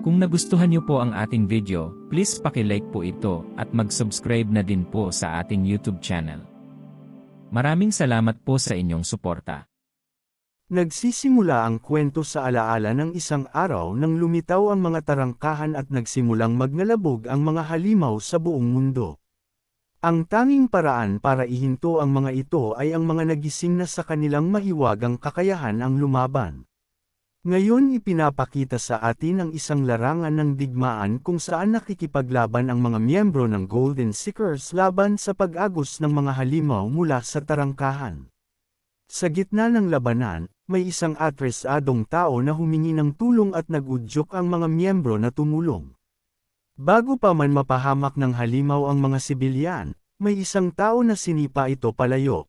Kung nagustuhan niyo po ang ating video, please paki-like po ito at mag-subscribe na din po sa ating YouTube channel. Maraming salamat po sa inyong suporta. Nagsisimula ang kwento sa alaala ng isang araw nang lumitaw ang mga tarangkahan at nagsimulang magnalabog ang mga halimaw sa buong mundo. Ang tanging paraan para ihinto ang mga ito ay ang mga nagising na sa kanilang mahiwagang kakayahan ang lumaban. Ngayon ipinapakita sa atin ang isang larangan ng digmaan kung saan nakikipaglaban ang mga miyembro ng Golden Seekers laban sa pag-agos ng mga halimaw mula sa tarangkahan. Sa gitna ng labanan, may isang atresadong tao na humingi ng tulong at nag-udyok ang mga miyembro na tumulong. Bago pa man mapahamak ng halimaw ang mga sibilyan, may isang tao na sinipa ito palayo.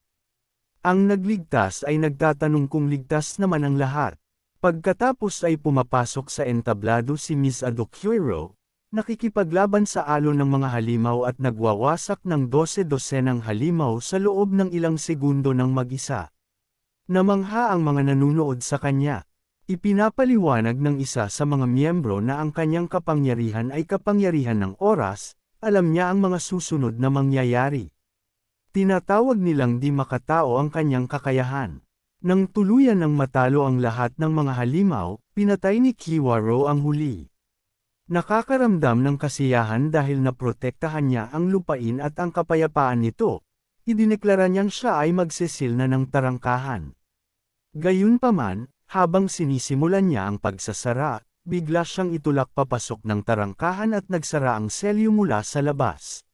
Ang nagligtas ay nagtatanong kung ligtas naman ang lahat. Pagkatapos ay pumapasok sa entablado si Miss Adoquero, nakikipaglaban sa alon ng mga halimaw at nagwawasak ng 12-dosenang halimaw sa loob ng ilang segundo ng mag-isa. Namangha ang mga nanunood sa kanya. Ipinapaliwanag ng isa sa mga miyembro na ang kanyang kapangyarihan ay kapangyarihan ng oras, alam niya ang mga susunod na mangyayari. Tinatawag nilang di makatao ang kanyang kakayahan. Nang tuluyan ng matalo ang lahat ng mga halimaw, pinatay ni Kiwaro ang huli. Nakakaramdam ng kasiyahan dahil naprotektahan niya ang lupain at ang kapayapaan nito, idineklara niyang siya ay magsisil na ng tarangkahan. Gayunpaman, habang sinisimulan niya ang pagsasara, bigla siyang itulak papasok ng tarangkahan at nagsara ang selyo mula sa labas.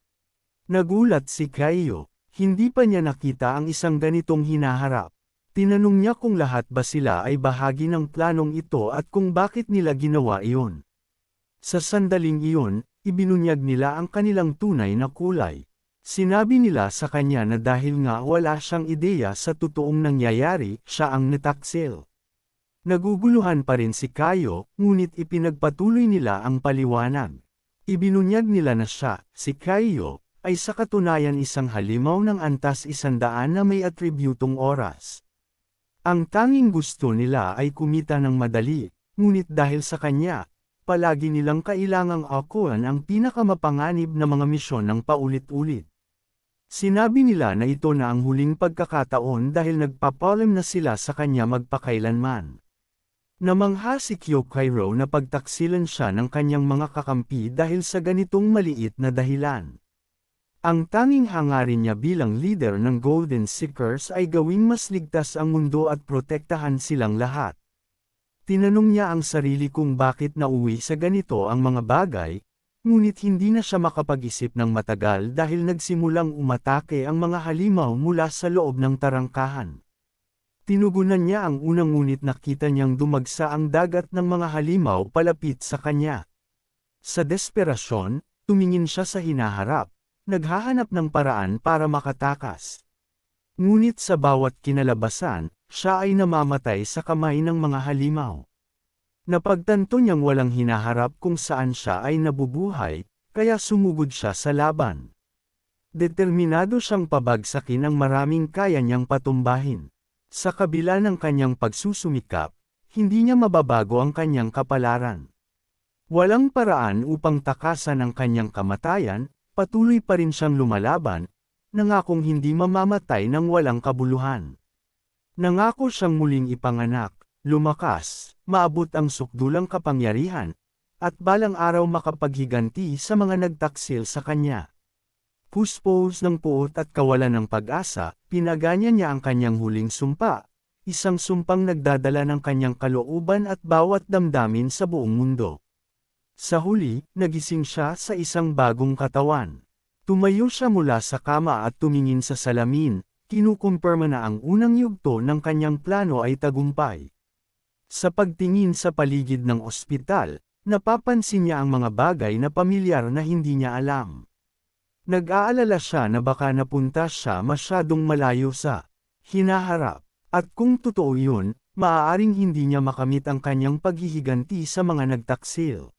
Nagulat si Kaiyo, hindi pa niya nakita ang isang ganitong hinaharap. Tinanong niya kung lahat ba sila ay bahagi ng planong ito at kung bakit nila ginawa iyon. Sa sandaling iyon, ibinunyag nila ang kanilang tunay na kulay. Sinabi nila sa kanya na dahil nga wala siyang ideya sa totoong nangyayari, siya ang nataksil. Naguguluhan pa rin si Kayo, ngunit ipinagpatuloy nila ang paliwanag. Ibinunyag nila na siya, si Kayo, ay sa katunayan isang halimaw ng antas 100 na may atributong oras. Ang tanging gusto nila ay kumita ng madali, ngunit dahil sa kanya, palagi nilang kailangang akuan ang pinakamapanganib na mga misyon ng paulit-ulit. Sinabi nila na ito na ang huling pagkakataon dahil nagpapalim na sila sa kanya magpakailanman. Namangha si Kyokairo na pagtaksilan siya ng kanyang mga kakampi dahil sa ganitong maliit na dahilan. Ang tanging hangarin niya bilang leader ng Golden Seekers ay gawing mas ligtas ang mundo at protektahan silang lahat. Tinanong niya ang sarili kung bakit nauwi sa ganito ang mga bagay, ngunit hindi na siya makapag-isip ng matagal dahil nagsimulang umatake ang mga halimaw mula sa loob ng tarangkahan. Tinugunan niya ang unang ngunit nakita niyang dumagsa ang dagat ng mga halimaw palapit sa kanya. Sa desperasyon, tumingin siya sa hinaharap. Naghahanap ng paraan para makatakas. Ngunit sa bawat kinalabasan, siya ay namamatay sa kamay ng mga halimaw. Napagtanto niyang walang hinaharap kung saan siya ay nabubuhay, kaya sumugod siya sa laban. Determinado siyang pabagsakin ang maraming kaya niyang patumbahin. Sa kabila ng kanyang pagsusumikap, hindi niya mababago ang kanyang kapalaran. Walang paraan upang takasan ang kanyang kamatayan, patuloy pa rin siyang lumalaban, nangakong hindi mamamatay ng walang kabuluhan. Nangako siyang muling ipanganak, lumakas, maabot ang sukdulang kapangyarihan, at balang araw makapaghiganti sa mga nagtaksil sa kanya. Puspos ng puot at kawalan ng pag-asa, pinaganya niya ang kanyang huling sumpa, isang sumpang nagdadala ng kanyang kalooban at bawat damdamin sa buong mundo. Sa huli, nagising siya sa isang bagong katawan. Tumayo siya mula sa kama at tumingin sa salamin, kinukumpirma na ang unang yugto ng kanyang plano ay tagumpay. Sa pagtingin sa paligid ng ospital, napapansin niya ang mga bagay na pamilyar na hindi niya alam. Nag-aalala siya na baka napunta siya masyadong malayo sa hinaharap, at kung totoo yun, maaaring hindi niya makamit ang kanyang paghihiganti sa mga nagtaksil.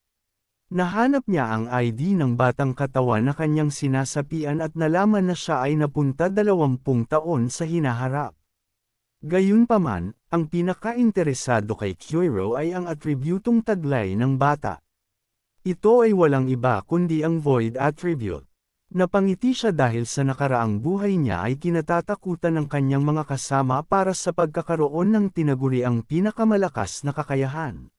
Nahanap niya ang ID ng batang katawan na kanyang sinasapian at nalaman na siya ay napunta 20 taon sa hinaharap. Gayunpaman, ang pinaka-interesado kay Kyoiro ay ang atributong taglay ng bata. Ito ay walang iba kundi ang Void attribute. Napangiti siya dahil sa nakaraang buhay niya ay kinatatakutan ng kanyang mga kasama para sa pagkakaroon ng tinaguriang pinakamalakas na kakayahan.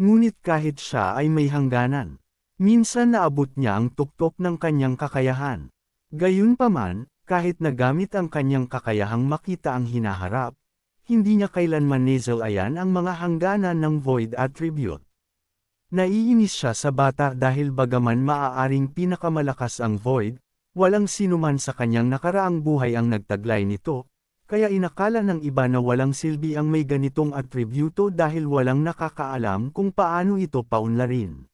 Ngunit kahit siya ay may hangganan, minsan naabot niya ang tuktok ng kanyang kakayahan. Gayunpaman, kahit nagamit ang kanyang kakayahang makita ang hinaharap, hindi niya kailanman nasalayan ang mga hangganan ng Void attribute. Naiinis siya sa bata dahil bagaman maaaring pinakamalakas ang Void, walang sinuman sa kanyang nakaraang buhay ang nagtaglay nito, kaya inakala ng iba na walang silbi ang may ganitong atributo dahil walang nakakaalam kung paano ito paunlarin.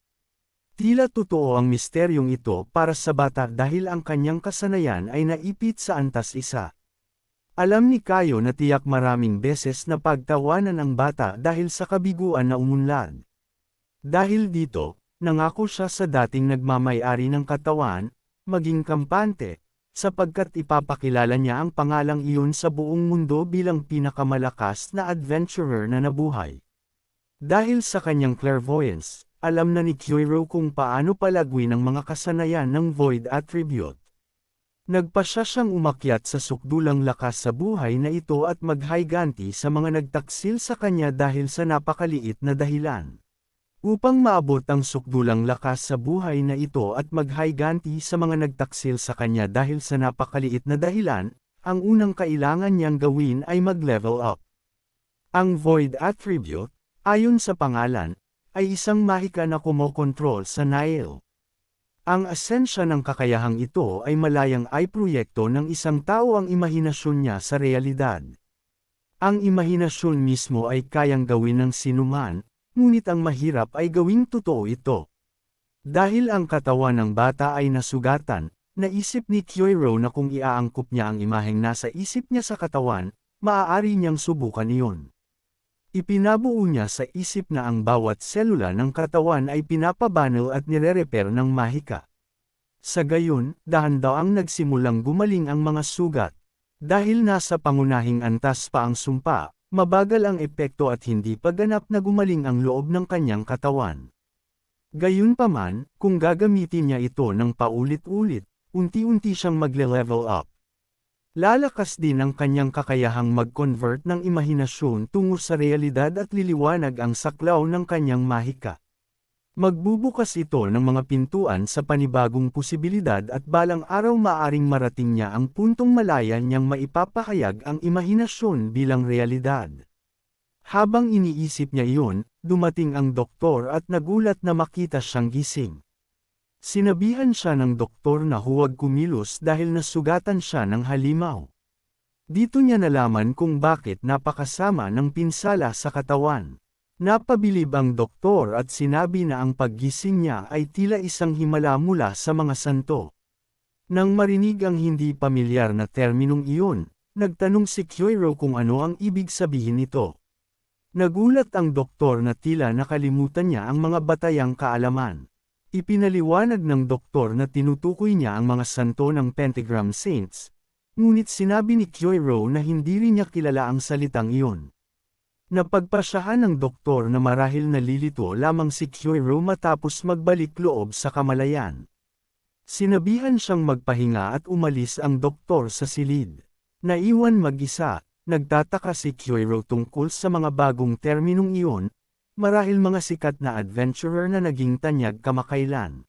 Tila totoo ang misteryong ito para sa bata dahil ang kanyang kasanayan ay naipit sa antas isa. Alam ni Kayo na tiyak maraming beses na pagtawanan ang bata dahil sa kabiguan na umunlad. Dahil dito, nangako siya sa dating nagmamay-ari ng katawan, maging kampante, sapagkat ipapakilala niya ang pangalang iyon sa buong mundo bilang pinakamalakas na adventurer na nabuhay. Dahil sa kanyang clairvoyance, alam na ni Kyoiro kung paano palagwin ang mga kasanayan ng Void attribute. Nagpasya siyang umakyat sa sukdulang lakas sa buhay na ito at maghayganti sa mga nagtaksil sa kanya dahil sa napakaliit na dahilan. Upang maabot ang sukdulang lakas sa buhay na ito at maghayganti sa mga nagtaksil sa kanya dahil sa napakaliit na dahilan, ang unang kailangan niyang gawin ay mag-level up. Ang Void attribute, ayon sa pangalan, ay isang mahika na kumokontrol sa Nile. Ang asensya ng kakayahang ito ay malayang ay proyekto ng isang tao ang imahinasyon niya sa realidad. Ang imahinasyon mismo ay kayang gawin ng sinuman, ngunit ang mahirap ay gawing totoo ito. Dahil ang katawan ng bata ay nasugatan, naisip ni Kyoiro na kung iaangkop niya ang imaheng nasa isip niya sa katawan, maaari niyang subukan iyon. Ipinabuo niya sa isip na ang bawat selula ng katawan ay pinapabanal at nire-repair ng mahika. Sa gayon, dahan-daang nagsimulang gumaling ang mga sugat. Dahil nasa pangunahing antas pa ang sumpa, mabagal ang epekto at hindi pa ganap na gumaling ang loob ng kanyang katawan. Gayunpaman, kung gagamitin niya ito ng paulit-ulit, unti-unti siyang magle-level up. Lalakas din ang kanyang kakayahang mag-convert ng imahinasyon tungo sa realidad at liliwanag ang saklaw ng kanyang mahika. Magbubukas ito ng mga pintuan sa panibagong posibilidad at balang araw maaring marating niya ang puntong malaya niyang maipapahayag ang imahinasyon bilang realidad. Habang iniisip niya iyon, dumating ang doktor at nagulat na makita siyang gising. Sinabihan siya ng doktor na huwag kumilos dahil nasugatan siya ng halimaw. Dito niya nalaman kung bakit napakasama ng pinsala sa katawan. Napabilib ang doktor at sinabi na ang paggising niya ay tila isang himala mula sa mga santo. Nang marinig ang hindi pamilyar na terminong iyon, nagtanong si Kyoiro kung ano ang ibig sabihin nito. Nagulat ang doktor na tila nakalimutan niya ang mga batayang kaalaman. Ipinaliwanag ng doktor na tinutukoy niya ang mga santo ng Pentagram Saints, ngunit sinabi ni Kyoiro na hindi rin niya kilala ang salitang iyon. Napagpasyahan ng doktor na marahil nalilito lamang si Kyoiro matapos magbalik loob sa kamalayan. Sinabihan siyang magpahinga at umalis ang doktor sa silid. Naiwan mag-isa, nagtataka si Kyoiro tungkol sa mga bagong terminong iyon, marahil mga sikat na adventurer na naging tanyag kamakailan.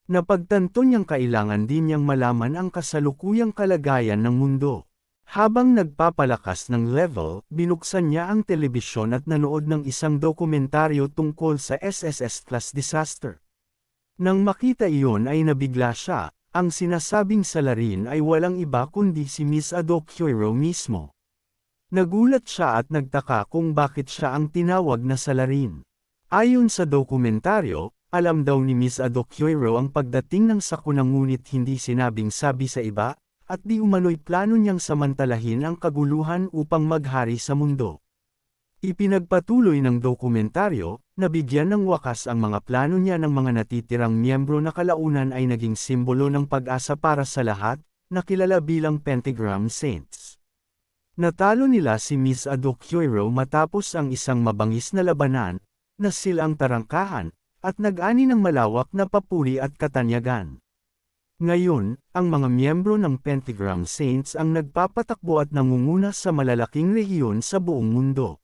Napagtanto niyang kailangan din niyang malaman ang kasalukuyang kalagayan ng mundo. Habang nagpapalakas ng level, binuksan niya ang telebisyon at nanood ng isang dokumentaryo tungkol sa SSS class disaster. Nang makita iyon ay nabigla siya, ang sinasabing salarin ay walang iba kundi si Miss Ado Kyoiro mismo. Nagulat siya at nagtaka kung bakit siya ang tinawag na salarin. Ayon sa dokumentaryo, alam daw ni Miss Ado Kyoiro ang pagdating ng sakuna ngunit hindi sinabing sabi sa iba, at di umano'y plano niyang samantalahin ang kaguluhan upang maghari sa mundo. Ipinagpatuloy ng dokumentaryo, nabigyan ng wakas ang mga plano niya ng mga natitirang miyembro na kalaunan ay naging simbolo ng pag-asa para sa lahat, na kilala bilang Pentagram Saints. Natalo nila si Miss Ado Kyoiro matapos ang isang mabangis na labanan, na silang tarangkahan, at nag-ani ng malawak na papuri at katanyagan. Ngayon, ang mga miyembro ng Pentagram Saints ang nagpapatakbo at nangunguna sa malalaking rehiyon sa buong mundo.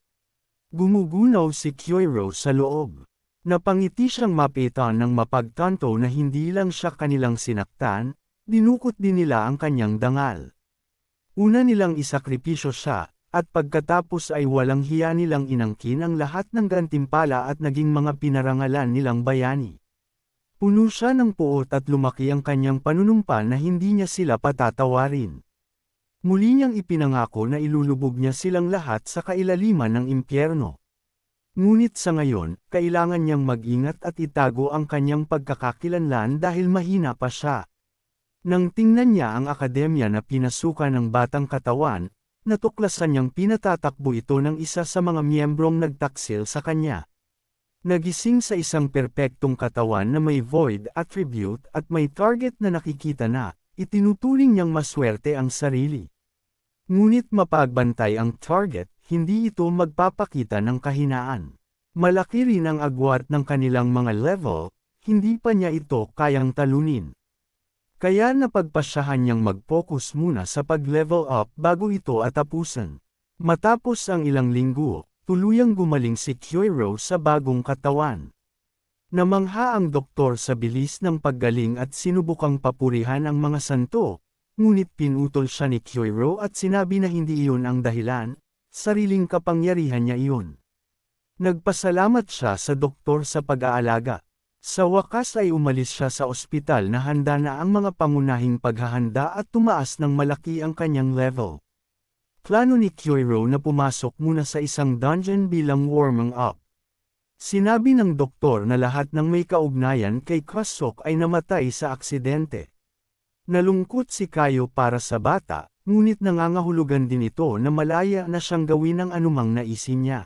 Gumugunaw si Kyoiro sa loob. Napangiti siyang mapitan ng mapagtanto na hindi lang siya kanilang sinaktan, dinukot din nila ang kanyang dangal. Una nilang isakripisyo siya, at pagkatapos ay walang hiya nilang inangkin ang lahat ng gantimpala at naging mga pinarangalan nilang bayani. Puno siya ng puot at lumaki ang kanyang panunumpa na hindi niya sila patatawarin. Muli niyang ipinangako na ilulubog niya silang lahat sa kailaliman ng impyerno. Ngunit sa ngayon, kailangan niyang mag-ingat at itago ang kanyang pagkakakilanlan dahil mahina pa siya. Nang tingnan niya ang akademya na pinasukan ng batang katawan, natuklasan niyang pinatatakbo ito ng isa sa mga miyembrong nagtaksil sa kanya. Nagising sa isang perpektong katawan na may void attribute at may target na nakikita na, itinuturing niyang maswerte ang sarili. Ngunit mapagbantay ang target, hindi ito magpapakita ng kahinaan. Malaki rin ang agwat ng kanilang mga level, hindi pa niya ito kayang talunin. Kaya napagpasyahan niyang mag-focus muna sa pag-level up bago ito atapusan. Matapos ang ilang linggo, tuluyang gumaling si Kyoiro sa bagong katawan. Namangha ang doktor sa bilis ng paggaling at sinubukang papurihan ang mga santo, ngunit pinutol siya ni Kyoiro at sinabi na hindi iyon ang dahilan. Sariling kapangyarihan niya iyon. Nagpasalamat siya sa doktor sa pag-aalaga. Sa wakas ay umalis siya sa ospital na handa na ang mga pangunahing paghahanda at tumaas ng malaki ang kanyang level. Plano ni Kyoiro na pumasok muna sa isang dungeon bilang warming up. Sinabi ng doktor na lahat ng may kaugnayan kay Kwasok ay namatay sa aksidente. Nalungkot si Kayo para sa bata, ngunit nangangahulugan din ito na malaya na siyang gawin ang anumang naisin niya.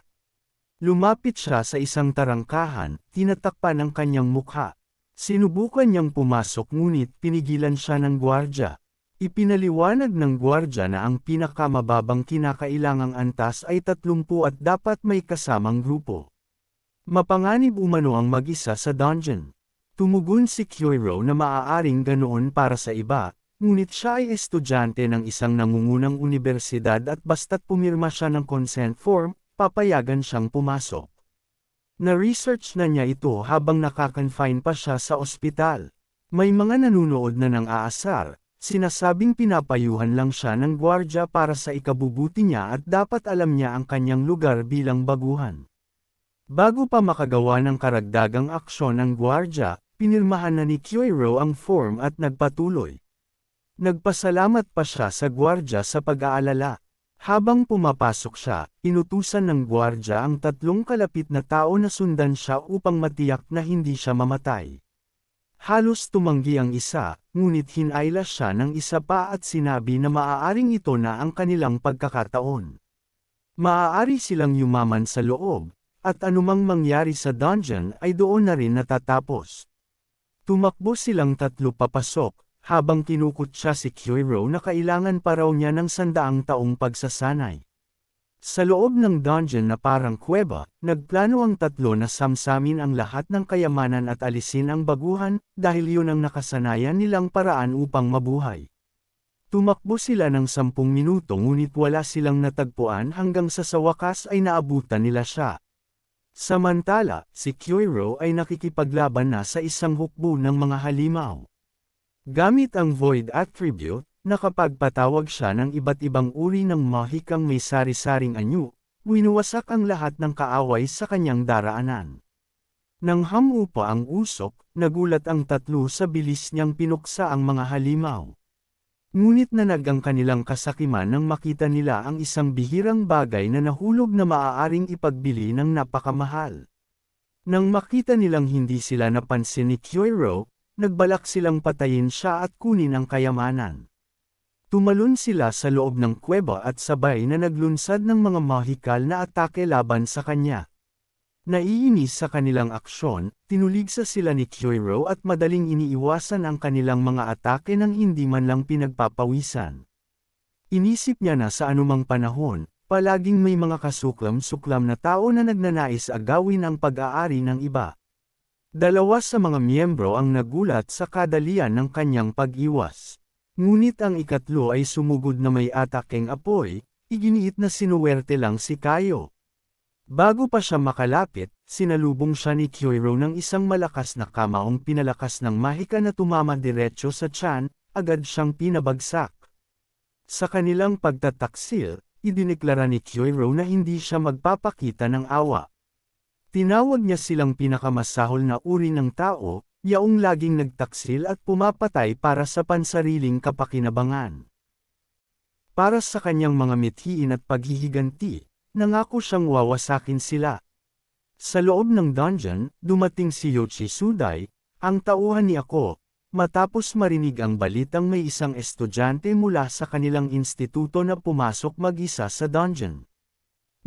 Lumapit siya sa isang tarangkahan, tinatakpan ang kanyang mukha. Sinubukan niyang pumasok ngunit pinigilan siya ng gwardya. Ipinaliwanag ng gwardya na ang pinakamababang kinakailangang antas ay 30 at dapat may kasamang grupo. Mapanganib umano ang mag-isa sa dungeon. Tumugon si Kyoiro na maaaring ganoon para sa iba, ngunit siya ay estudyante ng isang nangungunang unibersidad at basta't pumirma siya ng consent form, papayagan siyang pumasok. Na-research na niya ito habang nakakonfine pa siya sa ospital. May mga nanunood na ng aasar, sinasabing pinapayuhan lang siya ng gwardya para sa ikabubuti niya at dapat alam niya ang kanyang lugar bilang baguhan. Bago pa makagawa ng karagdagang aksyon ng gwardya, pinirmahan na ni Kyoiro ang form at nagpatuloy. Nagpasalamat pa siya sa gwardya sa pag-aalala. Habang pumapasok siya, inutusan ng gwardya ang 3 kalapit na tao na sundan siya upang matiyak na hindi siya mamatay. Halos tumanggi ang isa, ngunit hinailas siya ng isa pa at sinabi na maaaring ito na ang kanilang pagkakataon. Maaari silang yumaman sa loob, at anumang mangyari sa dungeon ay doon na rin natatapos. Tumakbo silang 3 papasok, habang kinukot siya si Kyoiro na kailangan pa raw niya ng 100 taong pagsasanay. Sa loob ng dungeon na parang kuweba, nagplano ang 3 na samsamin ang lahat ng kayamanan at alisin ang baguhan dahil yun ang nakasanayan nilang paraan upang mabuhay. Tumakbo sila ng 10 minuto ngunit wala silang natagpuan hanggang sa wakas ay naabutan nila siya. Samantala, si Kyoiro ay nakikipaglaban na sa isang hukbo ng mga halimaw. Gamit ang void attribute, nakapagpatawag siya ng iba't ibang uri ng mahikang may sari-saring anyo, winuwasak ang lahat ng kaaway sa kanyang daraanan. Nang hamu pa ang usok, nagulat ang 3 sa bilis niyang pinuksa ang mga halimaw. Ngunit nanag ang kanilang kasakiman nang makita nila ang isang bihirang bagay na nahulog na maaaring ipagbili ng napakamahal. Nang makita nilang hindi sila napansin ni Kyoiro, nagbalak silang patayin siya at kunin ang kayamanan. Tumalon sila sa loob ng kuweba at sabay na naglunsad ng mga mahikal na atake laban sa kanya. Naiinis sa kanilang aksyon, tinuligsa sila ni Kyoiro at madaling iniiwasan ang kanilang mga atake nang hindi man lang pinagpapawisan. Inisip niya na sa anumang panahon, palaging may mga kasuklam-suklam na tao na nagnanais agawin ang pag-aari ng iba. Dalawa sa mga miyembro ang nagulat sa kadalian ng kanyang pag-iwas. Ngunit ang ikatlo ay sumugod na may atakeng apoy, iginiit na sinuwerte lang si Kayo. Bago pa siya makalapit, sinalubong siya ni Kyoiro ng isang malakas na kamaong pinalakas ng Mahika na tumama diretso sa tiyan, agad siyang pinabagsak. Sa kanilang pagtataksil, idineklara ni Kyoiro na hindi siya magpapakita ng awa. Tinawag niya silang pinakamasahol na uri ng tao, yaong laging nagtaksil at pumapatay para sa pansariling kapakinabangan. Para sa kanyang mga mithiin at paghihiganti, nangako siyang wawasakin sila. Sa loob ng dungeon, dumating si Yoshi Sudai, ang tauhan ni Ako, matapos marinig ang balitang may isang estudyante mula sa kanilang instituto na pumasok mag-isa sa dungeon.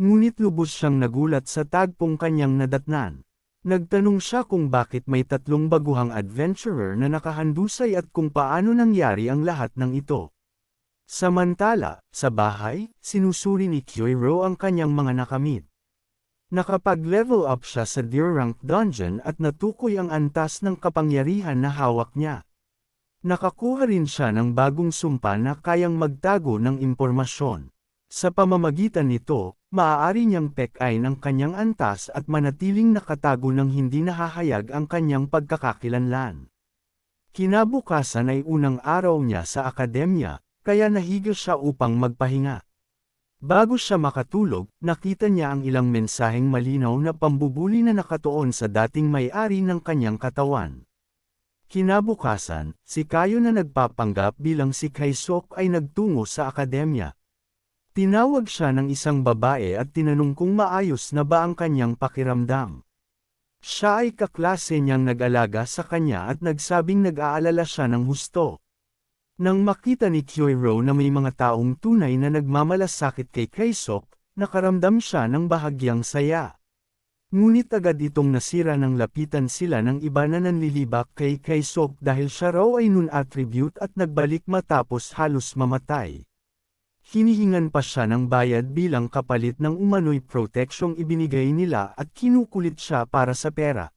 Ngunit lubos siyang nagulat sa tagpong kanyang nadatnan. Nagtanong siya kung bakit may 3 baguhang adventurer na nakahandusay at kung paano nangyari ang lahat ng ito. Samantala, sa bahay, sinusuri ni Kyoiro ang kanyang mga nakamit. Nakapag-level up siya sa Deer Rank Dungeon at natukoy ang antas ng kapangyarihan na hawak niya. Nakakuha rin siya ng bagong sumpa na kayang magtago ng impormasyon. Sa pamamagitan nito, maaari niyang pekain ang kanyang antas at manatiling nakatago ng hindi nahahayag ang kanyang pagkakakilanlan. Kinabukasan ay unang araw niya sa akademya, kaya nahiga siya upang magpahinga. Bago siya makatulog, nakita niya ang ilang mensaheng malinaw na pambubuli na nakatuon sa dating may-ari ng kanyang katawan. Kinabukasan, si Kayo na nagpapanggap bilang si Kaisok ay nagtungo sa akademya. Tinawag siya ng isang babae at tinanong kung maayos na ba ang kanyang pakiramdam. Siya ay kaklase niyang nag-alaga sa kanya at nagsabing nag-aalala siya ng husto. Nang makita ni Kyoiro na may mga taong tunay na nagmamalasakit kay Kaisok, nakaramdam siya ng bahagyang saya. Ngunit agad itong nasira nang lapitan sila ng iba na nanlilibak kay Kaisok dahil siya raw ay nun-attribute at nagbalik matapos halos mamatay. Hinihingan pa siya ng bayad bilang kapalit ng umano'y proteksyong ibinigay nila at kinukulit siya para sa pera.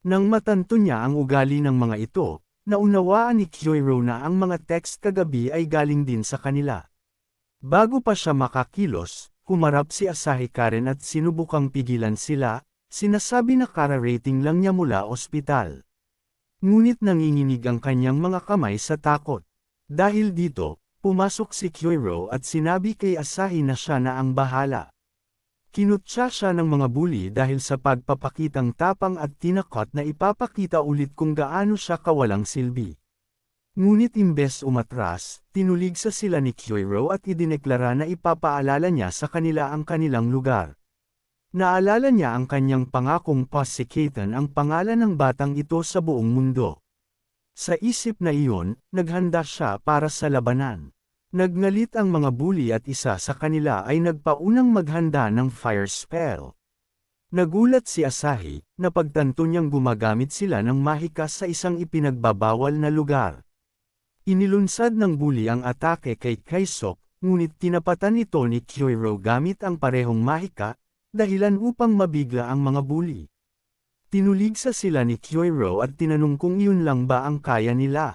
Nang matanto niya ang ugali ng mga ito, naunawaan ni Kyoiro na ang mga text kagabi ay galing din sa kanila. Bago pa siya makakilos, humarap si Asahi Karen at sinubukang pigilan sila, sinasabi na kara-rating lang niya mula ospital. Ngunit nanginginig ang kanyang mga kamay sa takot. Dahil dito, pumasok si Kyoiro at sinabi kay Asahi na siya na ang bahala. Kinutya siya ng mga bully dahil sa pagpapakitang tapang at tinakot na ipapakita ulit kung gaano siya kawalang silbi. Ngunit imbes umatras, tinuligsa sila ni Kyoiro at idineklara na ipapaalala niya sa kanila ang kanilang lugar. Naalala niya ang kanyang pangakong pasikatan ang pangalan ng batang ito sa buong mundo. Sa isip na iyon, naghanda siya para sa labanan. Nagngalit ang mga bully at isa sa kanila ay nagpaunang maghanda ng fire spell. Nagulat si Asahi, na pagtanto niyang gumagamit sila ng mahika sa isang ipinagbabawal na lugar. Inilunsad ng bully ang atake kay Kaisok, ngunit tinapatan ito ni Kyoiro gamit ang parehong mahika, dahilan upang mabigla ang mga bully. Tinuligsa sila ni Kyoiro at tinanong kung iyon lang ba ang kaya nila.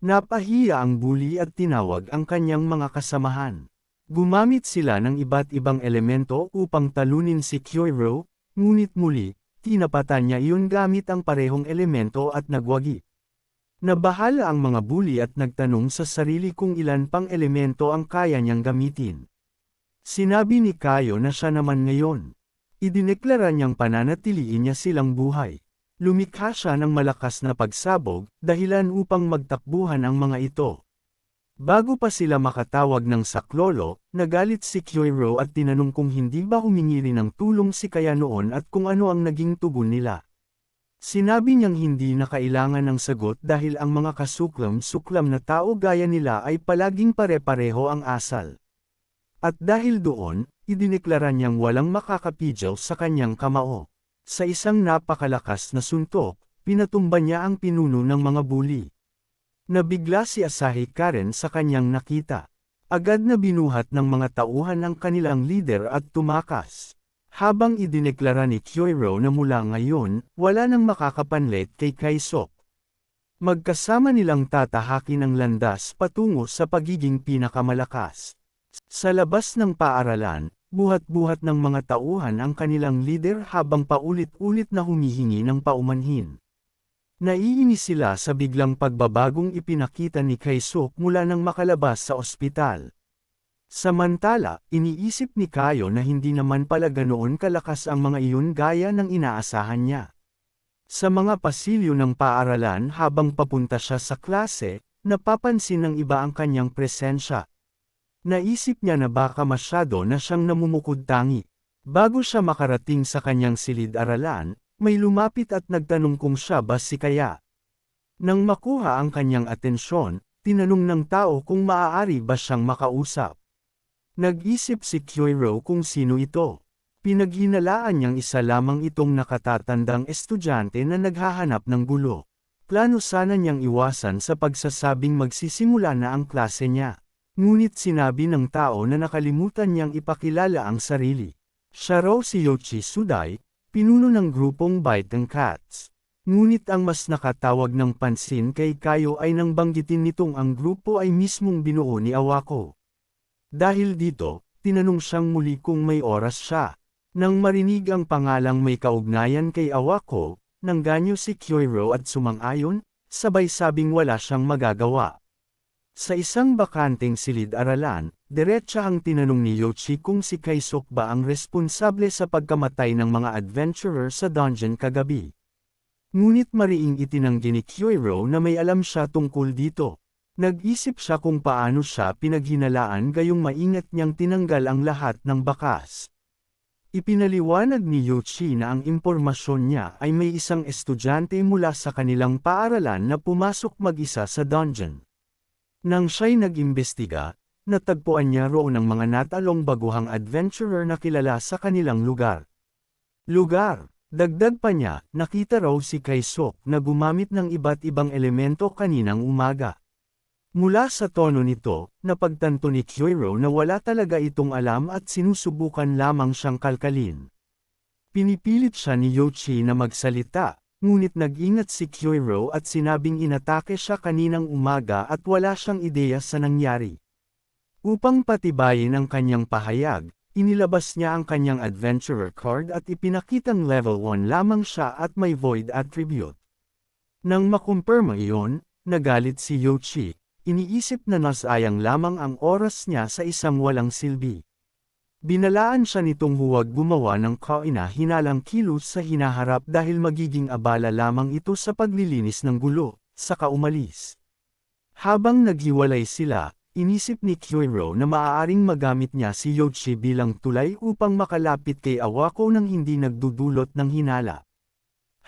Napahiya ang bully at tinawag ang kanyang mga kasamahan. Gumamit sila ng iba't ibang elemento upang talunin si Kyoiro, ngunit muli, tinapatan niya iyon gamit ang parehong elemento at nagwagi. Nabahala ang mga bully at nagtanong sa sarili kung ilan pang elemento ang kaya niyang gamitin. Sinabi ni Kayo na siya naman ngayon. Idineklara niyang pananatiliin niya silang buhay. Lumikha siya ng malakas na pagsabog, dahilan upang magtakbuhan ang mga ito. Bago pa sila makatawag ng saklolo, nagalit si Kyoiro at tinanong kung hindi ba humingi rin ng tulong si Kaya noon at kung ano ang naging tugon nila. Sinabi niyang hindi na kailangan ng sagot dahil ang mga kasuklam-suklam na tao gaya nila ay palaging pare-pareho ang asal. At dahil doon, idineklara niyang walang makakapigil sa kanyang kamao. Sa isang napakalakas na suntok, pinatumba niya ang pinuno ng mga bully. Nabigla si Asahi Karen sa kanyang nakita. Agad na binuhat ng mga tauhan ang kanilang leader at tumakas. Habang idineklara ni Kyoiro na mula ngayon, wala nang makakapanlit kay Kaisok. Magkasama nilang tatahakin ang landas patungo sa pagiging pinakamalakas. Sa labas ng paaralan, buhat-buhat ng mga tauhan ang kanilang lider habang paulit-ulit na humihingi ng paumanhin. Naiinis sila sa biglang pagbabagong ipinakita ni Kaisok mula nang makalabas sa ospital. Samantala, iniisip ni Kayo na hindi naman pala ganoon kalakas ang mga iyon gaya ng inaasahan niya. Sa mga pasilyo ng paaralan habang papunta siya sa klase, napapansin ng iba ang kanyang presensya. Naisip niya na baka masyado na siyang namumukod-tangi. Bago siya makarating sa kanyang silid-aralan, may lumapit at nagtanong kung siya ba si Kaya. Nang makuha ang kanyang atensyon, tinanong ng tao kung maaari ba siyang makausap. Nag-isip si Kyoiro kung sino ito. Pinaghinalaan niyang isa lamang itong nakatatandang estudyante na naghahanap ng gulo. Plano sana niyang iwasan sa pagsasabing magsisimula na ang klase niya. Ngunit sinabi ng tao na nakalimutan niyang ipakilala ang sarili. Siya raw si Yoshi Sudai, pinuno ng grupong Biting Cats. Ngunit ang mas nakatawag ng pansin kay Kayo ay nang banggitin nitong ang grupo ay mismong binuo ni Awako. Dahil dito, tinanong siyang muli kung may oras siya. Nang marinig ang pangalang may kaugnayan kay Awako, nangganyo si Kyoiro at sumang-ayon, sabay sabing wala siyang magagawa. Sa isang bakanteng silid-aralan, diretsahang tinanong ni Yoshi kung si Kaisok ba ang responsable sa pagkamatay ng mga adventurer sa dungeon kagabi. Ngunit mariing itinanggi ni Kyoiro na may alam siya tungkol dito. Nag-isip siya kung paano siya pinaghinalaan gayong maingat niyang tinanggal ang lahat ng bakas. Ipinaliwanag ni Yoshi na ang impormasyon niya ay may isang estudyante mula sa kanilang paaralan na pumasok mag-isa sa dungeon. Nang siya'y nag-imbestiga, natagpuan niya roon ang mga natalong baguhang adventurer na kilala sa kanilang lugar. Dagdag pa niya, nakita raw si Kaisok na gumamit ng iba't ibang elemento kaninang umaga. Mula sa tono nito, napagtanto ni Kyoiro na wala talaga itong alam at sinusubukan lamang siyang kalkalin. Pinipilit siya ni Yoshi na magsalita, ngunit nag-ingat si Kyoiro at sinabing inatake siya kaninang umaga at wala siyang ideya sa nangyari. Upang patibayin ang kanyang pahayag, inilabas niya ang kanyang adventurer card at ipinakitang level 1 lamang siya at may void attribute. Nang makumpirma iyon, nagalit si Yoshi. Iniisip na nasayang lamang ang oras niya sa isang walang silbi. Binalaan siya nitong huwag gumawa ng kaina-hinalang kilos sa hinaharap dahil magiging abala lamang ito sa paglilinis ng gulo, saka umalis. Habang naghiwalay sila, inisip ni Kyoiro na maaaring magamit niya si Yoshi bilang tulay upang makalapit kay Awako nang hindi nagdudulot ng hinala.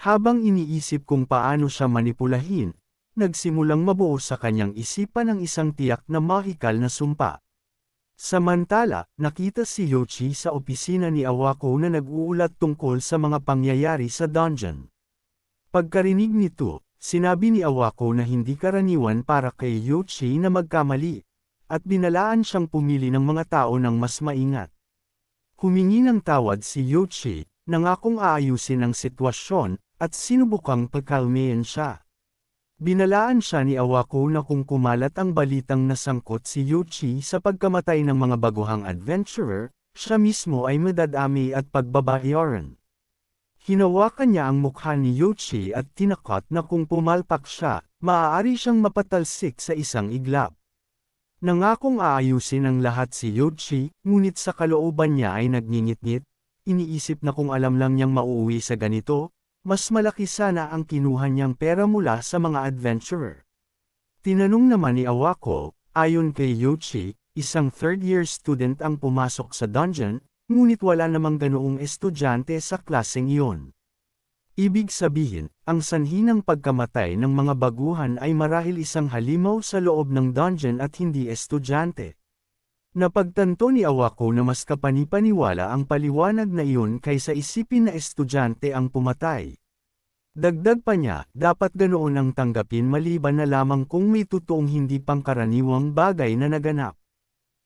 Habang iniisip kung paano siya manipulahin, nagsimulang mabuo sa kanyang isipan ang isang tiyak na mahikal na sumpa. Samantala, nakita si Yoshi sa opisina ni Awako na nag-uulat tungkol sa mga pangyayari sa dungeon. Pagkarinig nito, sinabi ni Awako na hindi karaniwan para kay Yoshi na magkamali, at binalaan siyang pumili ng mga tao ng mas maingat. Humingi ng tawad si Yoshi, nangakong aayusin ang sitwasyon, at sinubukang pagkalmayan siya. Binalaan siya ni Awako na kung kumalat ang balitang nasangkot si Yoshi sa pagkamatay ng mga baguhang adventurer, siya mismo ay madadami at pagbabayaran. Hinawakan niya ang mukha ni Yoshi at tinakot na kung pumalpak siya, maaari siyang mapatalsik sa isang iglap. Nangakong aayusin ang lahat si Yoshi, ngunit sa kalooban niya ay nagngingit-ngit, iniisip na kung alam lang niyang mauuwi sa ganito, mas malaki sana ang kinuha niyang pera mula sa mga adventurer. Tinanong naman ni Awako, ayon kay Yoshi, isang third-year student ang pumasok sa dungeon, ngunit wala namang ganoong estudyante sa klaseng iyon. Ibig sabihin, ang sanhi ng pagkamatay ng mga baguhan ay marahil isang halimaw sa loob ng dungeon at hindi estudyante. Napagtanto ni Awako na mas kapanipaniwala ang paliwanag na iyon kaysa isipin na estudyante ang pumatay. Dagdag pa niya, dapat ganoon ang tanggapin maliban na lamang kung may totoong hindi pangkaraniwang bagay na naganap.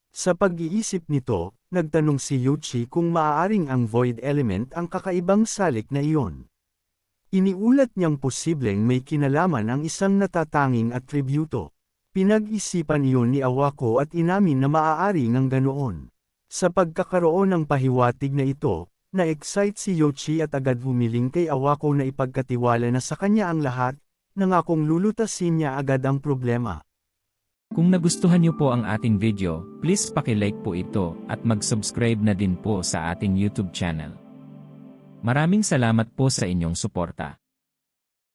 Sa pag-iisip nito, nagtanong si Yuchi kung maaaring ang void element ang kakaibang salik na iyon. Iniulat niyang posibleng may kinalaman ang isang natatanging atribyuto. Pinag-isipan iyon ni Awako at inamin na maaari ngang ganoon. Sa pagkakaroon ng pahiwatig na ito, na-excite si Yuchi at agad humiling kay Awako na ipagkatiwala na sa kanya ang lahat, nangakong lulutasin niya agad ang problema. Kung nagustuhan niyo po ang ating video, please paki-like po ito at mag-subscribe na din po sa ating YouTube channel. Maraming salamat po sa inyong suporta.